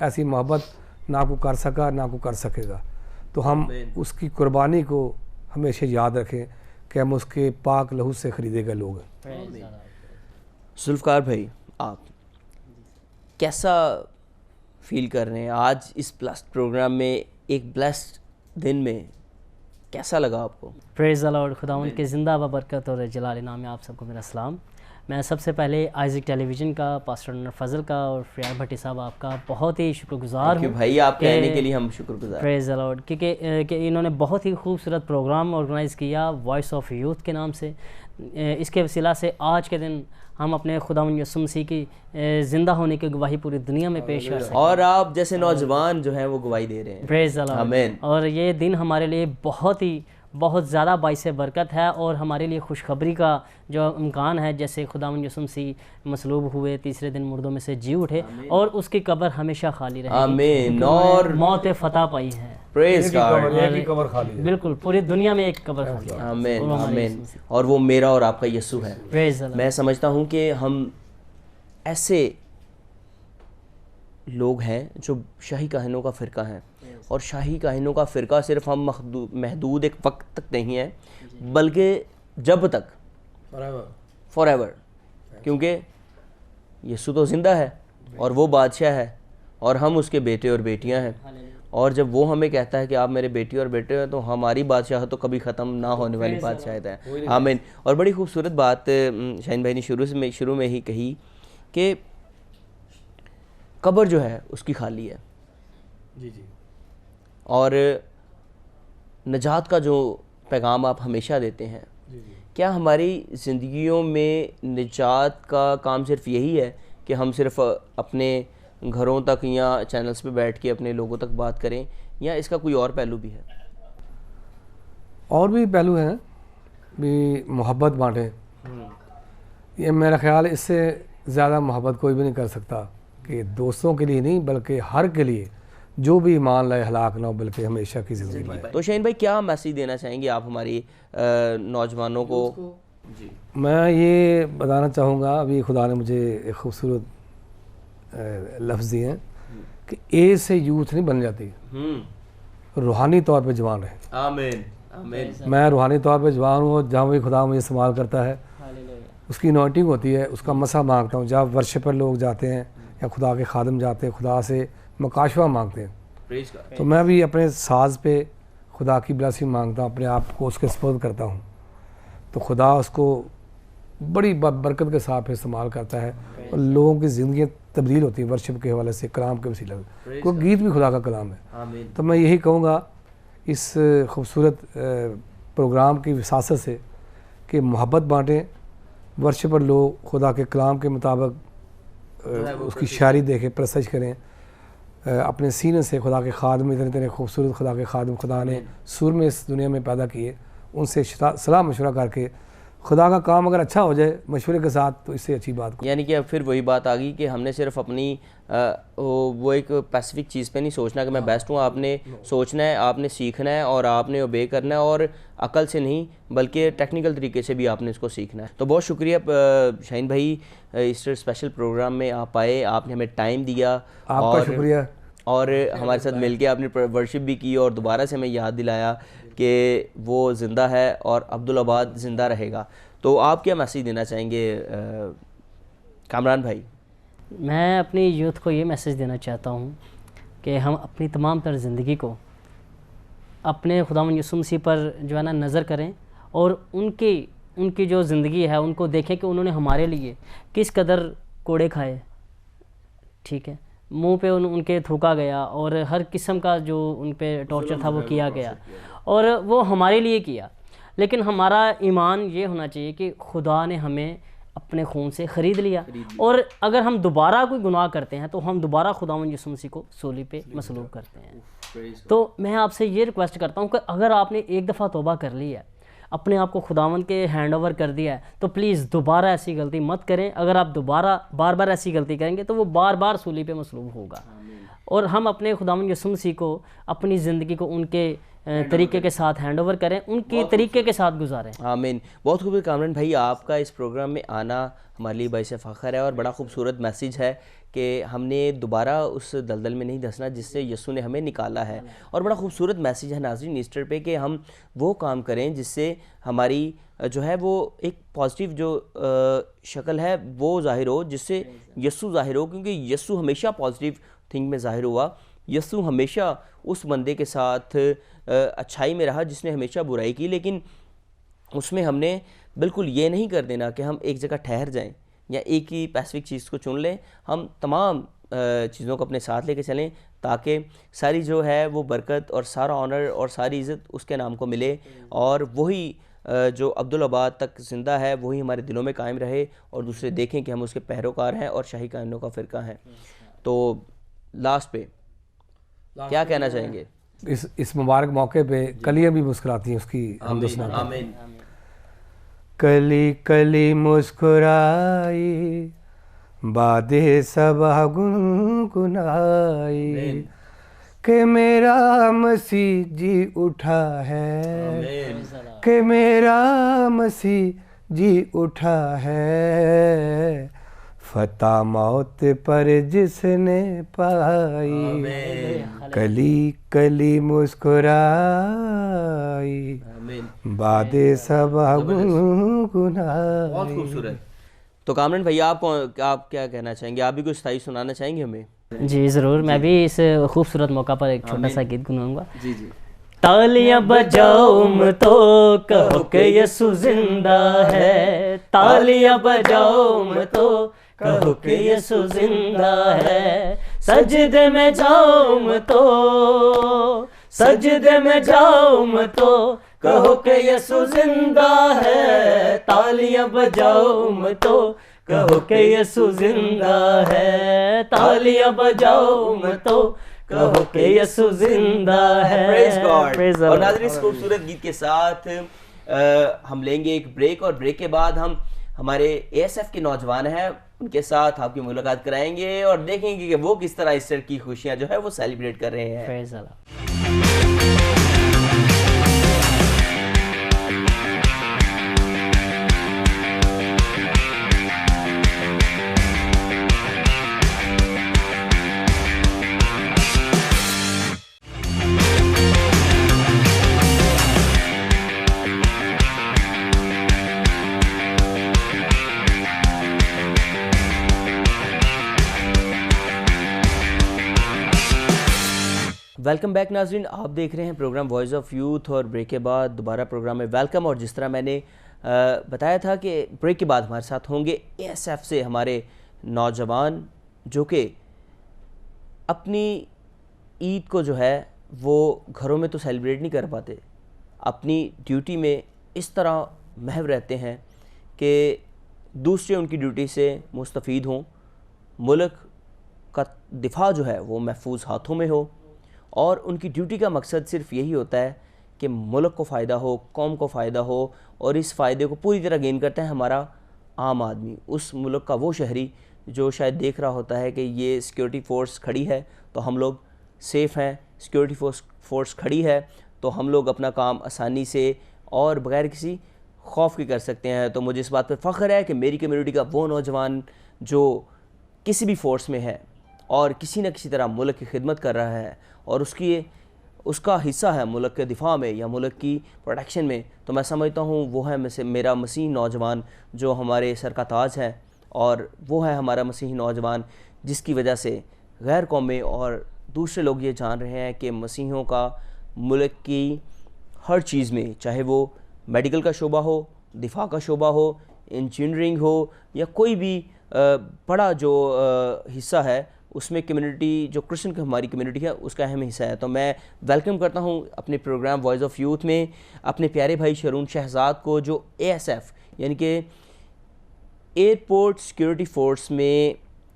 S4: ऐसी मोहब्बत ना को कर सका ना को कर सकेगा। तो हम उसकी कुर्बानी को हमेशा याद रखें कि हम उसके पाक लहू से ख़रीदे गए लोग हैं।
S1: जुल्फ़कार भाई, आप कैसा फील कर रहे हैं आज इस ब्लेस्ड प्रोग्राम में, एक ब्लेस्ड दिन में कैसा लगा आपको?
S5: Praise the Lord. खुदावंद के ज़िंदा बरकत और जलाल नाम में आप सबको मेरा सलाम। मैं सबसे पहले आइज़िक टेलीविज़न का, पास्टर नर फजल का और फ़रियाद भट्टी साहब आपका बहुत ही शुक्रगुज़ार हूँ
S1: भाई, आप कहने के लिए हम शुक्रगुज़ार।
S5: प्रेज़ द लॉर्ड, क्योंकि इन्होंने बहुत ही खूबसूरत प्रोग्राम ऑर्गेनाइज़ किया वॉइस ऑफ यूथ के नाम से। इसके वसीला से आज के दिन हम अपने खुदावंद यीशु मसीह की ज़िंदा होने की गवाही पूरी दुनिया में पेश कर सकते हैं।
S1: और आप जैसे नौजवान जो हैं वो गवाही दे रहे हैं।
S5: Praise the Lord. आमीन। और ये दिन हमारे लिए बहुत ज़्यादा बाइसे बरकत है और हमारे लिए खुशखबरी का जो इम्कान है, जैसे खुदावंद यीशु मसीह मसलूब हुए, तीसरे दिन मुर्दों में से जी उठे और उसकी कब्र हमेशा खाली रही।
S1: आमीन। और
S5: मौत फतह पाई है।
S1: Praise God.
S4: कब्र खाली है।
S5: बिल्कुल, पूरी दुनिया में एक कब्र खाली है।
S1: आमीन आमीन। और वो मेरा और आपका यीशु है।
S5: Praise the Lord.
S1: मैं समझता हूँ कि हम ऐसे लोग हैं जो शाही काहिनों का फ़िरका हैं, और शाही काहिनों का फ़िरका सिर्फ हम महदूद एक वक्त तक नहीं है, बल्कि जब तक, फॉरएवर, क्योंकि यीशु तो ज़िंदा है और वो बादशाह है और हम उसके बेटे और बेटियां हैं। और जब वो हमें कहता है कि आप मेरे बेटी और बेटे हैं, तो हमारी बादशाह तो कभी ख़त्म ना होने वाली बादशाहत है। आमीन। और बड़ी खूबसूरत बात शाहीन भाई ने शुरू में ही कही कि कब्र जो है उसकी खाली है।
S4: जी जी।
S1: और नजात का जो पैगाम आप हमेशा देते हैं, क्या हमारी ज़िंदगियों में निजात का काम सिर्फ यही है कि हम सिर्फ अपने घरों तक या चैनल्स पे बैठ के अपने लोगों तक बात करें, या इसका कोई और पहलू भी है?
S4: और भी पहलू हैं, भी मोहब्बत बांटें। ये मेरा ख्याल इससे ज़्यादा मोहब्बत कोई भी नहीं कर सकता, कि दोस्तों के लिए नहीं बल्कि हर के लिए, जो भी ईमान लाए हलाक ना हो बल्कि हमेशा की ज़िंदगी पाए।
S1: तो शाहीन भाई, क्या मैसेज देना चाहेंगे आप हमारी नौजवानों को?
S4: जी, मैं ये बताना चाहूँगा, अभी खुदा ने मुझे एक खूबसूरत लफ्ज़ दिए हैं कि एज से यूथ नहीं बन जाती, रूहानी तौर पे जवान रहे।
S1: आमीन आमीन।
S4: मैं रूहानी तौर पे जवान हूँ, जहाँ भी खुदा मुझे इस्तेमाल करता है उसकी अनॉइंटिंग होती है, उसका मसा मांगता हूँ। जब वर्शिप पर लोग जाते हैं या खुदा के खादम जाते हैं, खुदा से मकाशवा मांगते हैं, तो मैं भी अपने साज पे खुदा की ब्लेसिंग मांगता हूँ, अपने आप को उसके सपुर्द करता हूँ। तो खुदा उसको बड़ी बरकत के साथ इस्तेमाल करता है और लोगों की ज़िंदगी तब्दील होती है वर्शिप के हवाले से, कलाम के वसीले से। कोई गीत भी खुदा का कलाम है। तो मैं यही कहूँगा इस खूबसूरत प्रोग्राम की विसासत से कि मोहब्बत बाँटें, वर्शिप पर लोग खुदा के कलाम के मुताबिक उसकी शायरी देखें, प्रसज करें, अपने सीने से खुदा के खादम, इतने खूबसूरत खुदा के खादम खुदा ने सुर में इस दुनिया में पैदा किए, उनसे सलाह मशवरा करके खुदा का काम अगर अच्छा हो जाए मशवरे के साथ, तो इससे अच्छी बात को।
S1: यानी कि अब फिर वही बात आ गई कि हमने सिर्फ अपनी वो एक स्पेसिफिक चीज़ पे नहीं सोचना कि मैं बेस्ट हूँ। आपने सोचना है, आपने सीखना है और आपने ओबे करना है, और अकल से नहीं बल्कि टेक्निकल तरीके से भी आपने इसको सीखना है। तो बहुत शुक्रिया शाहीन भाई, ईस्टर स्पेशल प्रोग्राम में आप आए, आपने हमें टाइम दिया,
S4: आपका शुक्रिया।
S1: और हमारे साथ मिलके आपने वर्शिप भी की और दोबारा से हमें याद दिलाया कि वो ज़िंदा है और अब्दुल-आबाद ज़िंदा रहेगा। तो आप क्या मैसेज देना चाहेंगे कामरान भाई?
S5: मैं अपनी यूथ को ये मैसेज देना चाहता हूँ कि हम अपनी तमाम तर ज़िंदगी को अपने खुदावंद यीशु मसीह पर जो है ना नज़र करें, और उनकी जो ज़िंदगी है उनको देखें कि उन्होंने हमारे लिए किस कदर कोड़े खाए, ठीक है, मुंह पे उनके थूका गया और हर किस्म का जो उन पे टॉर्चर था वो किया गया, और वो हमारे लिए किया। लेकिन हमारा ईमान ये होना चाहिए कि खुदा ने हमें अपने खून से ख़रीद लिया, और अगर हम दोबारा कोई गुनाह करते हैं तो हम दोबारा खुदावंद यीशु मसीह को सूली पे मसलूब करते हैं। तो मैं आपसे ये रिक्वेस्ट करता हूँ कि अगर आपने एक दफ़ा तौबा कर ली है, अपने आप को खुदावंद के हैंड ओवर कर दिया है, तो प्लीज़ दोबारा ऐसी गलती मत करें। अगर आप दोबारा बार बार ऐसी गलती करेंगे तो वो बार बार सूली पे मसलूब होगा, और हम अपने खुदावंद यीशु मसीह को अपनी ज़िंदगी को उनके तरीके के साथ हैंड ओवर करें, उनके तरीके के साथ गुजारें।
S1: आमीन। बहुत खूब कामरान भाई, आपका इस प्रोग्राम में आना हमारे लिए बाइस फ़ख्र है और बड़ा खूबसूरत मैसेज है कि हमने दोबारा उस दलदल में नहीं धंसना जिससे यीशु ने हमें निकाला है। और बड़ा खूबसूरत मैसेज है नाज़रीन ईस्टर पे कि हम वो काम करें जिससे हमारी जो है वो एक पॉजिटिव जो शक्ल है वो ज़ाहिर हो, जिससे यीशु ज़ाहिर हो, क्योंकि यीशु हमेशा पॉजिटिव थिंग में ज़ाहिर हुआ। यीशु हमेशा उस बंदे के साथ अच्छाई में रहा जिसने हमेशा बुराई की, लेकिन उसमें हमने बिल्कुल ये नहीं कर देना कि हम एक जगह ठहर जाएं या एक ही पैसिफिक चीज़ को चुन लें। हम तमाम चीज़ों को अपने साथ लेके चलें ताकि सारी जो है वो बरकत और सारा ऑनर और सारी इज़्ज़त उसके नाम को मिले, और वही जो अब्दुल-आबाद तक ज़िंदा है वही हमारे दिलों में कायम रहे और दूसरे देखें कि हम उसके पैरोकार हैं और शाही कायनों का फ़िरका हैं। तो लास्ट पे क्या कहना चाहेंगे?
S4: इस मुबारक मौके पे कलियाँ भी मुस्कुराती हैं उसकी हमदोसना।
S1: आमीन।
S4: कली कली मुस्कुराई बादे सबा गुनगुनाई कि मेरा मसीह जी उठा है, कि मेरा मसीह जी उठा है, फतह मौत पर जिसने पाई, कली कली मुस्कुराई बादे सबा गुनगुनाई।
S1: बहुत खूबसूरत। तो कामरान भैया आप क्या कहना चाहेंगे? आप भी कुछ स्थाई सुनाना चाहेंगे हमें?
S5: जी ज़रूर, मैं भी इस खूबसूरत मौका पर एक छोटा सा गीत गुनगुनाऊंगा।
S1: जी जी।
S5: तालियां बजाओ तो कहो कि यीशु जिंदा है, तालियां बजाओ तो कहो कि यीशु जिंदा है, सजदे में जाऊं तो, सजदे में जाऊं तो कहो कि यीशु जिंदा है, तालियां बजाऊं तो कहो कि यीशु जिंदा है, तालियां बजाऊं तो कहो कि यीशु जिंदा है।
S1: Praise God. और नाज़रीन इस खूबसूरत गीत के साथ हम लेंगे एक ब्रेक, और ब्रेक के बाद हम हमारे ASF के नौजवान हैं उनके साथ आपकी मुलाकात कराएंगे और देखेंगे कि वो किस तरह ईस्टर की खुशियां जो है वो सेलिब्रेट कर रहे हैं।
S5: Praise Allah.
S1: वेलकम बैक नाज़रीन, आप देख रहे हैं प्रोग्राम वॉइस ऑफ यूथ और ब्रेक के बाद दोबारा प्रोग्राम में वेलकम। और जिस तरह मैंने बताया था कि ब्रेक के बाद हमारे साथ होंगे ASF से हमारे नौजवान जो कि अपनी ईद को जो है वो घरों में तो सेलिब्रेट नहीं कर पाते, अपनी ड्यूटी में इस तरह महव रहते हैं कि दूसरे उनकी ड्यूटी से मुस्तफ़ीद हों, मुल्क का दिफा जो है वो महफूज हाथों में हो, और उनकी ड्यूटी का मकसद सिर्फ यही होता है कि मुल्क को फ़ायदा हो, कौम को फ़ायदा हो, और इस फ़ायदे को पूरी तरह गेन करता है हमारा आम आदमी, उस मुल्क का वो शहरी जो शायद देख रहा होता है कि ये सिक्योरिटी फ़ोर्स खड़ी है तो हम लोग सेफ़ हैं, सिक्योरिटी फोर्स खड़ी है तो हम लोग अपना काम आसानी से और बग़ैर किसी खौफ के कर सकते हैं। तो मुझे इस बात पर फ़ख्र है कि मेरी कम्युनिटी का वो नौजवान जो किसी भी फ़ोर्स में है और किसी न किसी तरह मुल्क की खिदमत कर रहा है और उसका हिस्सा है मुल्क के दिफा में या मुल्क की प्रोटेक्शन में, तो मैं समझता हूँ वो है मेरा मसीही नौजवान जो हमारे सर का ताज है, और वो है हमारा मसीही नौजवान जिसकी वजह से गैर कौमें और दूसरे लोग ये जान रहे हैं कि मसीहियों का मुल्क की हर चीज़ में, चाहे वो मेडिकल का शोबा हो, दिफा का शोबा हो, इंजीनियरिंग हो या कोई भी बड़ा जो हिस्सा है, उसमें कम्युनिटी जो क्रिश्चियन हमारी कम्युनिटी है उसका अहम हिस्सा है। तो मैं वेलकम करता हूँ अपने प्रोग्राम वॉइस ऑफ यूथ में अपने प्यारे भाई शरून शहजाद को, जो ASF यानी कि एयरपोर्ट सिक्योरिटी फोर्स में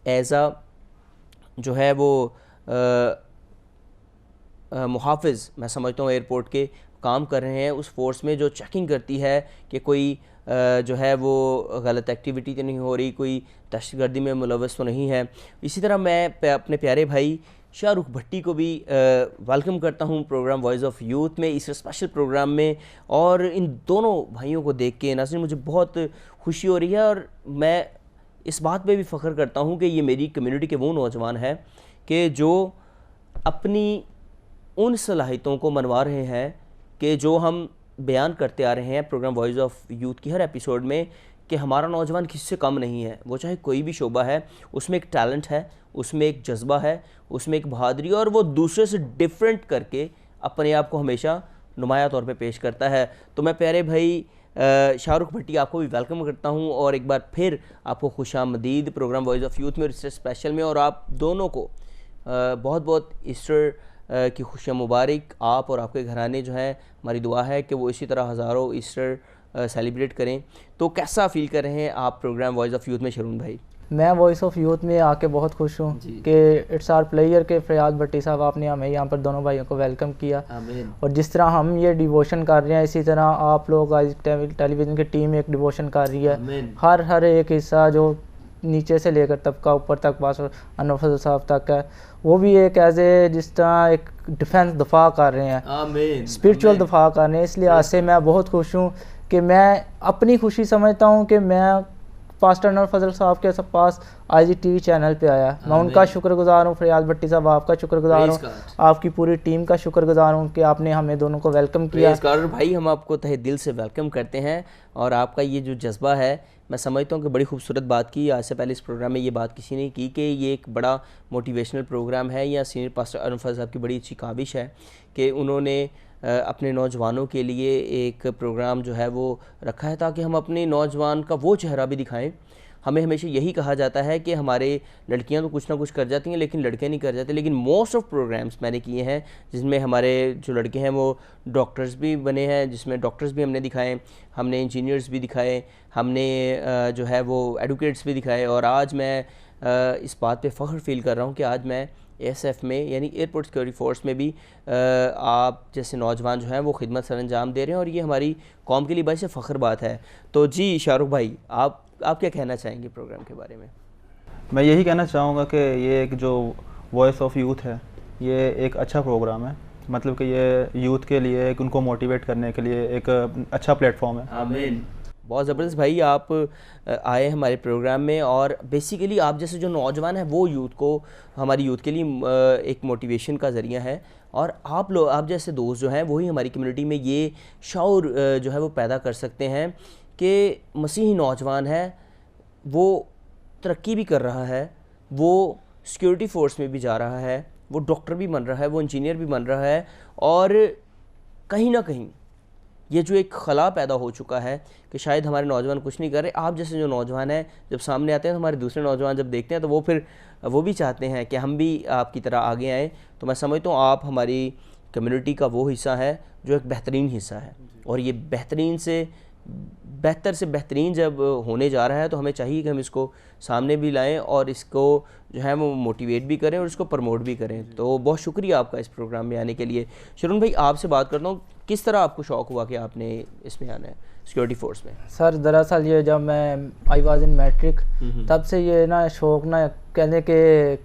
S1: एज आ जो है वो मुहाफ़िज़ मैं समझता हूँ एयरपोर्ट के काम कर रहे हैं, उस फोर्स में जो चेकिंग करती है कि कोई जो है वो गलत एक्टिविटी तो नहीं हो रही, कोई दहशतगर्दी में मुलव्वस तो नहीं है। इसी तरह मैं अपने प्यारे भाई शाहरुख भट्टी को भी वेलकम करता हूँ प्रोग्राम वॉइस ऑफ यूथ में, इस स्पेशल प्रोग्राम में। और इन दोनों भाइयों को देख के नाज़रीन मुझे बहुत खुशी हो रही है और मैं इस बात पे भी फ़ख्र करता हूँ कि ये मेरी कम्युनिटी के वो नौजवान हैं कि जो अपनी उन सलाहियतों को मनवा रहे हैं कि जो हम बयान करते आ रहे हैं प्रोग्राम वॉइस ऑफ यूथ की हर एपिसोड में, कि हमारा नौजवान किसी से कम नहीं है। वो चाहे कोई भी शोबा है, उसमें एक टैलेंट है, उसमें एक जज्बा है, उसमें एक बहादुरी, और वो दूसरे से डिफरेंट करके अपने आप को हमेशा नुमाया तौर पे पेश करता है। तो मैं प्यारे भाई शाहरुख भट्टी आपको भी वेलकम करता हूँ और एक बार फिर आपको खुशामदीद प्रोग्राम वॉइस ऑफ यूथ में और ईस्टर स्पेशल में। और आप दोनों को बहुत बहुत ईस्टर की खुशियाँ मुबारक। आप और आपके घराने जो हैं, हमारी दुआ है कि वो इसी तरह हज़ारों ईस्टर सेलिब्रेट करें। तो कैसा फील कर रहे हैं आप प्रोग्राम वॉइस ऑफ यूथ में शरून भाई?
S6: मैं वॉइस ऑफ यूथ में आके बहुत खुश हूँ कि इट्स आवर प्लेयर के फरियाद भट्टी साहब, आपने हमें यहाँ पर दोनों भाइयों को वेलकम किया। और जिस तरह हम ये डिवोशन कर रहे हैं, इसी तरह आप लोग आज टेलीविज़न की टीम एक डिवोशन कर रही है। हर एक हिस्सा जो नीचे से लेकर तबका ऊपर तक पास अनवर साहब तक है, वो भी एक एज ए जिस तरह एक डिफेंस दफा कर रहे हैं, स्पिरिचुअल दफा कर रहे हैं। इस लिहाज से मैं बहुत खुश हूँ कि मैं अपनी खुशी समझता हूँ कि मैं पास्टर अनवर फजल साहब के पास IGTV चैनल पे आया। मैं उनका शुक्रगुजार हूँ, फरियाद भट्टी साहब आपका शुक्रगुजार हूँ, आपकी पूरी टीम का शुक्रगुजार हूँ कि आपने हमें दोनों को वेलकम किया।
S1: भाई हम आपको तहे दिल से वेलकम करते हैं और आपका ये जो जज्बा है, मैं समझता हूँ कि बड़ी खूबसूरत बात की। आज से पहले इस प्रोग्राम में ये बात किसी ने की कि ये एक बड़ा मोटिवेशनल प्रोग्राम है, या सीनियर पास्टर अनवर फजल साहब की बड़ी अच्छी काविश है कि उन्होंने अपने नौजवानों के लिए एक प्रोग्राम जो है वो रखा है ताकि हम अपने नौजवान का वो चेहरा भी दिखाएं। हमें हमेशा यही कहा जाता है कि हमारे लड़कियां तो कुछ ना कुछ कर जाती हैं लेकिन लड़के नहीं कर जाते, लेकिन मोस्ट ऑफ प्रोग्राम्स मैंने किए हैं जिसमें हमारे जो लड़के हैं वो डॉक्टर्स भी बने हैं, जिसमें डॉक्टर्स भी हमने दिखाए, हमने इंजीनियर्स भी दिखाए, हमने जो है वो एडवोकेट्स भी दिखाए। और आज मैं इस बात पे फ़ख्र फील कर रहा हूँ कि आज मैं ASF में यानी एयरपोर्ट सिक्योरिटी फोर्स में भी आप जैसे नौजवान जो हैं वो खिदमत सर अंजाम दे रहे हैं और ये हमारी कौम के लिए बड़ी से फ़ख्र बात है। तो जी शाहरुख भाई, आप क्या कहना चाहेंगे प्रोग्राम के बारे में?
S7: मैं यही कहना चाहूँगा कि ये एक जो वॉइस ऑफ यूथ है, ये एक अच्छा प्रोग्राम है। मतलब कि ये यूथ के लिए एक उनको मोटिवेट करने के लिए एक अच्छा प्लेटफॉर्म है।
S1: आमीन। बहुत ज़बरदस्त भाई, आप आए हमारे प्रोग्राम में और बेसिकली आप जैसे जो नौजवान हैं वो यूथ को, हमारी यूथ के लिए एक मोटिवेशन का ज़रिया है। और आप जैसे दोस्त जो हैं वही हमारी कम्युनिटी में ये शऊर जो है वो पैदा कर सकते हैं कि मसीही नौजवान है वो तरक्की भी कर रहा है, वो सिक्योरिटी फोर्स में भी जा रहा है, वो डॉक्टर भी बन रहा है, वो इंजीनियर भी बन रहा है। और कहीं ना कहीं ये जो एक खला पैदा हो चुका है कि शायद हमारे नौजवान कुछ नहीं कर रहे, आप जैसे जो नौजवान हैं जब सामने आते हैं तो हमारे दूसरे नौजवान जब देखते हैं तो वो भी चाहते हैं कि हम भी आपकी तरह आगे आएँ। तो मैं समझता हूँ आप हमारी कम्युनिटी का वो हिस्सा है जो एक बेहतरीन हिस्सा है, और ये बेहतर से बेहतरीन जब होने जा रहा है तो हमें चाहिए कि हम इसको सामने भी लाएं और इसको जो है वो मोटिवेट भी करें और इसको प्रमोट भी करें। तो बहुत शुक्रिया आपका इस प्रोग्राम में आने के लिए। शरून भाई, आपसे बात करता हूँ, किस तरह आपको शौक़ हुआ कि आपने इसमें आना है सिक्योरिटी फोर्स में?
S6: सर दरअसल ये जब मैं आई वाज इन मैट्रिक तब से ये ना शौक़ ना कहने के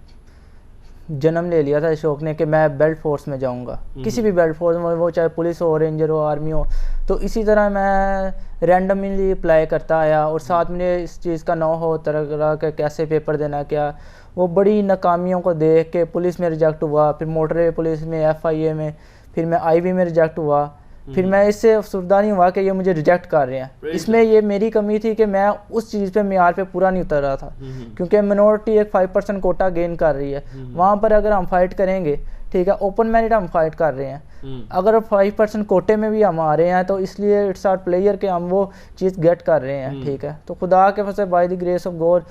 S6: जन्म ले लिया था शौक़ ने कि मैं बेल्ट फोर्स में जाऊंगा, किसी भी बेल्ट फोर्स में, वो चाहे पुलिस हो, रेंजर हो, आर्मी हो। तो इसी तरह मैं रैंडमली अप्लाई करता आया और साथ में इस चीज़ का नो हो तरह के कैसे पेपर देना, क्या वो बड़ी नाकामियों को देख के पुलिस में रिजेक्ट हुआ, फिर मोटर पुलिस में, FIA में, फिर मैं IB में रिजेक्ट हुआ। फिर मैं इससे अफसरदा नहीं हुआ कि ये मुझे रिजेक्ट कर रहे हैं। इसमें ये मेरी कमी थी कि मैं उस चीज़ पे मेयार पे पूरा नहीं उतर रहा था, क्योंकि मिनोरिटी एक 5% कोटा गेन कर रही है। वहाँ पर अगर हम फाइट करेंगे, ठीक है, ओपन मेरिट हम फाइट कर रहे हैं, अगर 5% कोटे में भी हम आ रहे हैं तो इसलिए इट्स आवर प्लेयर के हम वो चीज़ गेट कर रहे हैं, ठीक है। तो खुदा के फसे by the grace of God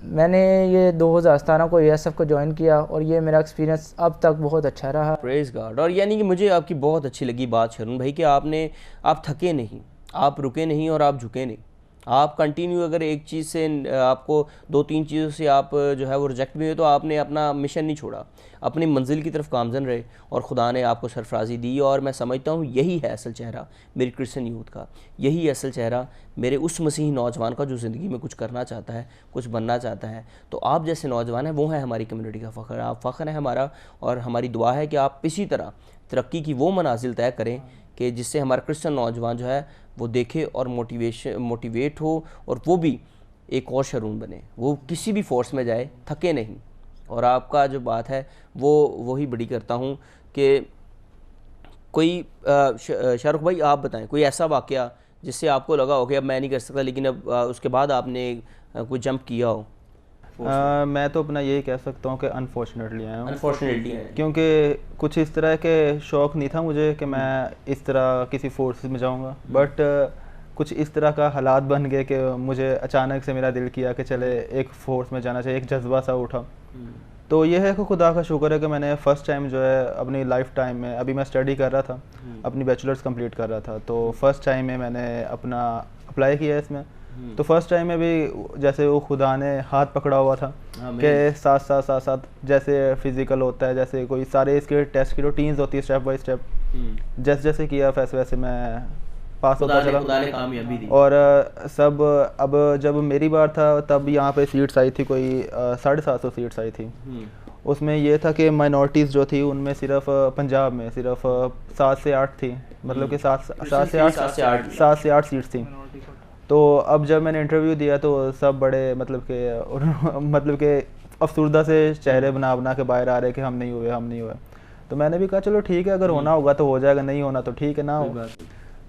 S6: मैंने ये 2017 को ASF को ज्वाइन किया और ये मेरा एक्सपीरियंस अब तक बहुत अच्छा रहा।
S1: Praise God. और यानी कि मुझे आपकी बहुत अच्छी लगी बात शरून भाई कि आप थके नहीं, आप रुके नहीं और आप झुके नहीं। आप कंटिन्यू अगर एक चीज़ से आपको 2-3 चीज़ों से आप जो है वो रिजेक्ट भी हुए तो आपने अपना मिशन नहीं छोड़ा, अपनी मंजिल की तरफ गामजन रहे और खुदा ने आपको सरफराजी दी। और मैं समझता हूँ यही है असल चेहरा मेरी क्रिश्चियन यूथ का, यही असल चेहरा मेरे उस मसीही नौजवान का जो ज़िंदगी में कुछ करना चाहता है, कुछ बनना चाहता है। तो आप जैसे नौजवान हैं वो है हमारी कम्युनिटी का फ़ख्र, आप फ़ख्र है हमारा। और हमारी दुआ है कि आप इसी तरह तरक्की की वो मनाजिल तय करें कि जिससे हमारा क्रिश्चियन नौजवान जो है वो देखे और मोटिवेट हो और वो भी एक और शरून बने, वो किसी भी फोर्स में जाए थके नहीं। और आपका जो बात है वो वही बड़ी करता हूँ कि कोई शाहरुख भाई आप बताएं कोई ऐसा वाक़या जिससे आपको लगा हो कि अब मैं नहीं कर सकता, लेकिन अब उसके बाद आपने कोई जंप किया हो।
S7: मैं तो अपना यही कह सकता हूँ कि अनफॉर्चुनेटली आया हूँ,
S1: अनफॉर्चुनेटली
S7: क्योंकि कुछ इस तरह के शौक़ नहीं था मुझे कि मैं इस तरह किसी फोर्सेस में जाऊँगा, बट कुछ इस तरह का हालात बन गए कि मुझे अचानक से मेरा दिल किया कि चले एक फ़ोर्स में जाना चाहिए, एक जज्बा सा उठा। तो ये है कि खुदा का शुक्र है कि मैंने फ़र्स्ट टाइम जो है अपनी लाइफ टाइम में, अभी मैं स्टडी कर रहा था, अपनी बैचलर्स कंप्लीट कर रहा था, तो फर्स्ट टाइम में मैंने अपना अप्लाई किया इसमें। तो फर्स्ट टाइम में भी जैसे वो खुदा ने हाथ पकड़ा हुआ था कि साथ जैसे फिज़िकल होता है, जैसे कोई सारे इसके टेस्ट की रूटीन्स होती है स्टेप बाय स्टेप, जैसे जैसे किया वैसे वैसे मैं पास होता चला। और सब अब जब मेरी बार था तब यहाँ पे सीट्स आई थी कोई 750 सीट्स आई थी। उसमें ये था कि माइनॉरिटीज़ जो थी उनमें सिर्फ पंजाब में सिर्फ 7 से 8 थी, मतलब कि 7 से 8 सीट्स थी। तो अब जब मैंने इंटरव्यू दिया तो सब बड़े मतलब के अफसरदा से चेहरे बना बना के बाहर आ रहे कि हम नहीं हुए। तो मैंने भी कहा चलो ठीक है, अगर होना होगा तो हो जाएगा, नहीं होना तो ठीक है ना हो।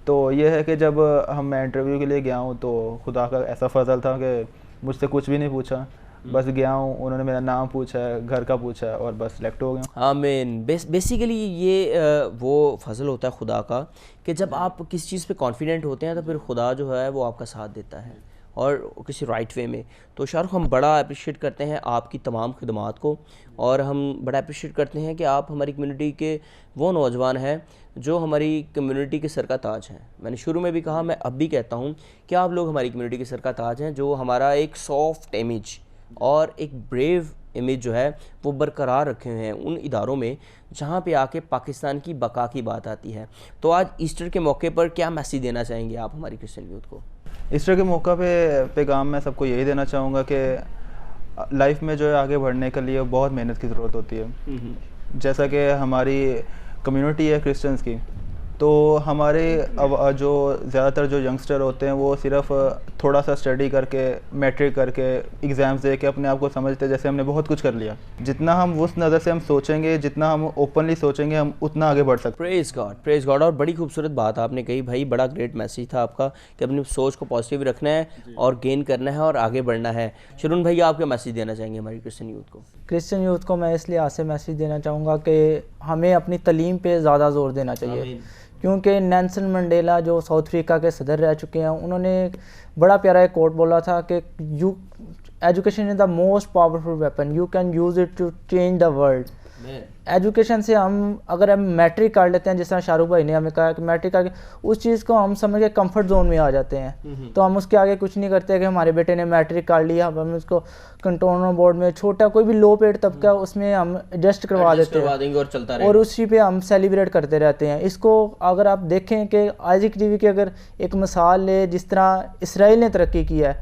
S7: तो ये है कि जब मैं इंटरव्यू के लिए गया हूँ तो खुदा का ऐसा फजल था कि मुझसे कुछ भी नहीं पूछा, बस गया हूँ, उन्होंने मेरा नाम पूछा है, घर का पूछा है और बस सिलेक्ट हो गया।
S1: आमीन। बेसिकली ये वो फजल होता है खुदा का कि जब आप किसी चीज़ पे कॉन्फिडेंट होते हैं तो फिर खुदा जो है वो आपका साथ देता है और किसी राइट वे में। तो शाहरुख हम बड़ा अप्रिशिएट करते हैं आपकी तमाम खिदमात को और हम बड़ा अप्रिशिएट करते हैं कि आप हमारी कम्युनिटी के वो नौजवान हैं जो हमारी कम्युनिटी के सर का ताज हैं। मैंने शुरू में भी कहा, मैं अब भी कहता हूँ कि आप लोग हमारी कम्युनिटी के सर का ताज हैं, जो हमारा एक सॉफ्ट इमेज और एक ब्रेव इमेज जो है वो बरकरार रखे हुए हैं उन इदारों में जहाँ पे आके पाकिस्तान की बका की बात आती है। तो आज ईस्टर के मौके पर क्या मैसेज देना चाहेंगे आप हमारी क्रिश्चियन यूथ को?
S7: ईस्टर के मौका पे पैगाम मैं सबको यही देना चाहूँगा कि लाइफ में जो है आगे बढ़ने के लिए बहुत मेहनत की ज़रूरत होती है। जैसा कि हमारी कम्युनिटी है क्रिश्चियंस की, तो हमारे अब जो ज़्यादातर जो यंगस्टर होते हैं वो सिर्फ थोड़ा सा स्टडी करके मैट्रिक करके एग्ज़ाम्स दे के अपने आप को समझते हैं जैसे हमने बहुत कुछ कर लिया। जितना हम उस नज़र से हम सोचेंगे, जितना हम ओपनली सोचेंगे, हम उतना आगे बढ़ सकते हैं।
S1: Praise God. और बड़ी खूबसूरत बात आपने कही भाई, बड़ा ग्रेट मैसेज था आपका कि अपनी सोच को पॉजिटिव रखना है और गेन करना है और आगे बढ़ना है। शरून भाई, आप क्या मैसेज देना चाहेंगे हमारी क्रिश्चियन यूथ को?
S6: क्रिश्चियन यूथ को मैं इसलिए आज से मैसेज देना चाहूँगा कि हमें अपनी तालीम पे ज़्यादा ज़ोर देना चाहिए, क्योंकि नेल्सन मंडेला जो साउथ अफ्रीका के सदर रह चुके हैं, उन्होंने बड़ा प्यारा एक कोट बोला था कि education is the most powerful weapon, you can use it to change the world. Education से हम अगर हम मैट्रिक कर लेते हैं, जिस तरह शाहरुख भाई ने हमें कहा कि मैट्रिक करके उस चीज़ को हम समझ के कंफर्ट जोन में आ जाते हैं, तो हम उसके आगे कुछ नहीं करते कि हमारे बेटे ने मैट्रिक कर लिया, हम उसको कंट्रोल बोर्ड में छोटा कोई भी लो पेड तबका उसमें हम एडजस्ट करवा देते हैं
S1: और चलता रहेगा
S6: और उसी पे हम सेलिब्रेट करते रहते हैं। इसको अगर आप देखें कि आइज़िक टीवी की अगर एक मिसाल ले, जिस तरह इसराइल ने तरक्की की है,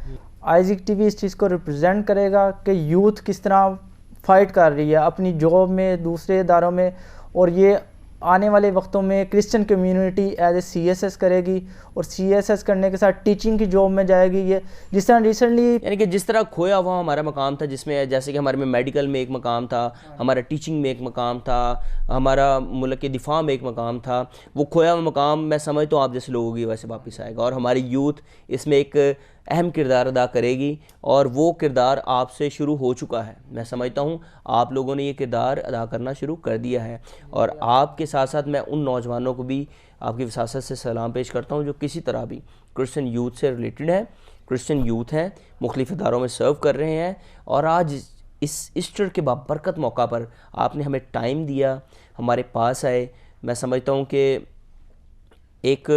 S6: आइज़िक टीवी इस चीज़ को रिप्रेजेंट करेगा कि यूथ किस तरह फाइट कर रही है अपनी जॉब में, दूसरे इदारों में, और ये आने वाले वक्तों में Christian community as a CSS करेगी और CSS करने के साथ टीचिंग की जॉब में जाएगी। ये जिस तरह रिसेंटली
S1: यानी कि जिस तरह खोया हुआ हमारा मकाम था, जिसमें जैसे कि हमारे में मेडिकल में एक मकाम था, हमारा टीचिंग में एक मकाम था, हमारा मुल्क के दिफा में एक मकाम था, वो खोया हुआ मकाम मैं समझता हूँ आप जैसे लोगों की वजह से वापस आएगा और हमारी यूथ इसमें एक अहम किरदार अदा करेगी और वो किरदार आपसे शुरू हो चुका है। मैं समझता हूँ आप लोगों ने ये किरदार अदा करना शुरू कर दिया है और आपके साथ साथ मैं उन नौजवानों को भी आपकी वसासत से सलाम पेश करता हूँ जो किसी तरह भी क्रिश्चियन यूथ से रिलेटेड है, क्रिश्चियन यूथ हैं, मुख्तलिफ इदारों में सर्व कर रहे हैं, और आज इस ईस्टर के बाबरकत मौका पर आपने हमें टाइम दिया, हमारे पास आए। मैं समझता हूँ कि एक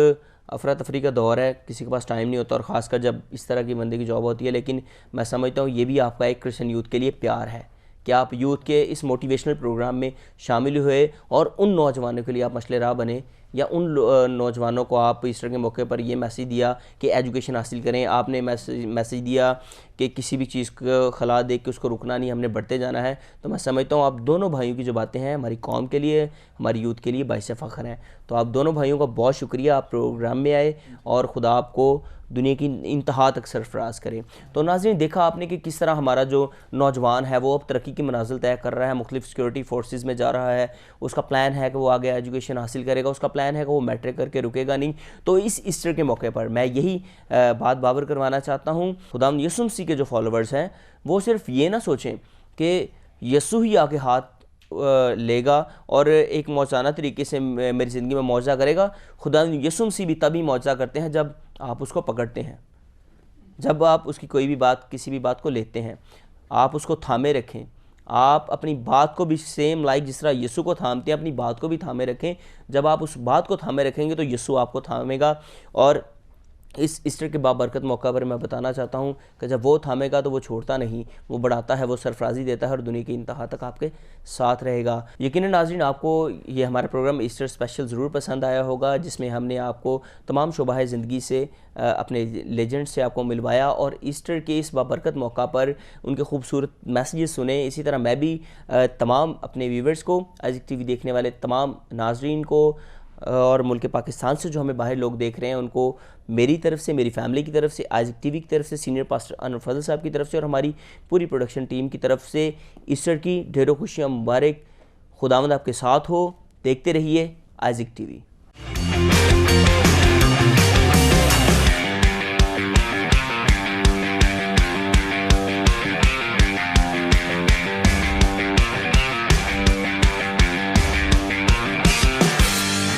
S1: अफरा तफरी का दौर है, किसी के पास टाइम नहीं होता, और ख़ासकर जब इस तरह की बंदे की जॉब होती है। लेकिन मैं समझता हूँ ये भी आपका एक क्रिश्चियन यूथ के लिए प्यार है कि आप यूथ के इस मोटिवेशनल प्रोग्राम में शामिल हुए और उन नौजवानों के लिए आप मसले राह बने, या उन नौजवानों को आप ईस्टर के मौके पर ये मैसेज दिया कि एजुकेशन हासिल करें। आपने मैसेज दिया कि किसी भी चीज़ को खला देख के उसको रुकना नहीं, हमने बढ़ते जाना है। तो मैं समझता हूँ आप दोनों भाइयों की जो बातें हैं हमारी कौम के लिए, हमारी यूथ के लिए बाइस फ़ख्र हैं। तो आप दोनों भाइयों का बहुत शुक्रिया, आप प्रोग्राम में आए, और खुदा आपको दुनिया की इंतहा तक सरफराज करे। तो नाज़रीन, देखा आपने कि किस तरह हमारा जो नौजवान है वो अब तरक्की की मनाजिल तय कर रहा है, मुख्तलिफ सिक्योरिटी फोर्सेस में जा रहा है, उसका प्लान है कि वो आगे एजुकेशन हासिल करेगा, उसका प्लान है कि वो मैट्रिक करके रुकेगा नहीं। तो इस ईस्टर के मौके पर मैं यही बात बाबर करवाना चाहता हूँ, खुदावंद यीशु मसीह के जो फॉलोवर्स हैं वो सिर्फ ये ना सोचें कि यीशु ही आके हाथ लेगा और एक मौजाना तरीके से मेरी ज़िंदगी में मौजा करेगा। खुदावंद यीशु मसीह भी तभी मौजा करते हैं जब आप उसको पकड़ते हैं, जब आप उसकी कोई भी बात, किसी भी बात को लेते हैं, आप उसको थामे रखें। आप अपनी बात को भी सेम लाइक जिस तरह यीशु को थामते हैं, अपनी बात को भी थामे रखें। जब आप उस बात को थामे रखेंगे तो यीशु आपको थामेगा। और इस ईस्टर के बाबरकत मौका पर मैं बताना चाहता हूँ कि जब वो थामेगा तो वो छोड़ता नहीं, वो बढ़ाता है, वो सरफराजी देता है और दुनिया की इंतहा तक आपके साथ रहेगा। यकीनन नाज़रीन, आपको ये हमारा प्रोग्राम ईस्टर स्पेशल ज़रूर पसंद आया होगा, जिसमें हमने आपको तमाम शोबाए ज़िंदगी से, अपने लेजेंड से आपको मिलवाया, और ईस्टर के इस बाबरकत मौका पर उनके खूबसूरत मैसेजेस सुने। इसी तरह मैं भी तमाम अपने व्यूवर्स को, आइज़िक टीवी देखने वाले तमाम नाज़रीन को, और मुल्क पाकिस्तान से जो हमें बाहर लोग देख रहे हैं, उनको मेरी तरफ से, मेरी फैमिली की तरफ से, आइज़िक टीवी की तरफ से, सीनियर पास्टर अनवर फजल साहब की तरफ से और हमारी पूरी प्रोडक्शन टीम की तरफ से ईस्टर की ढेरों खुशियाँ मुबारक। खुदावंद आपके साथ हो। देखते रहिए आइज़िक टीवी।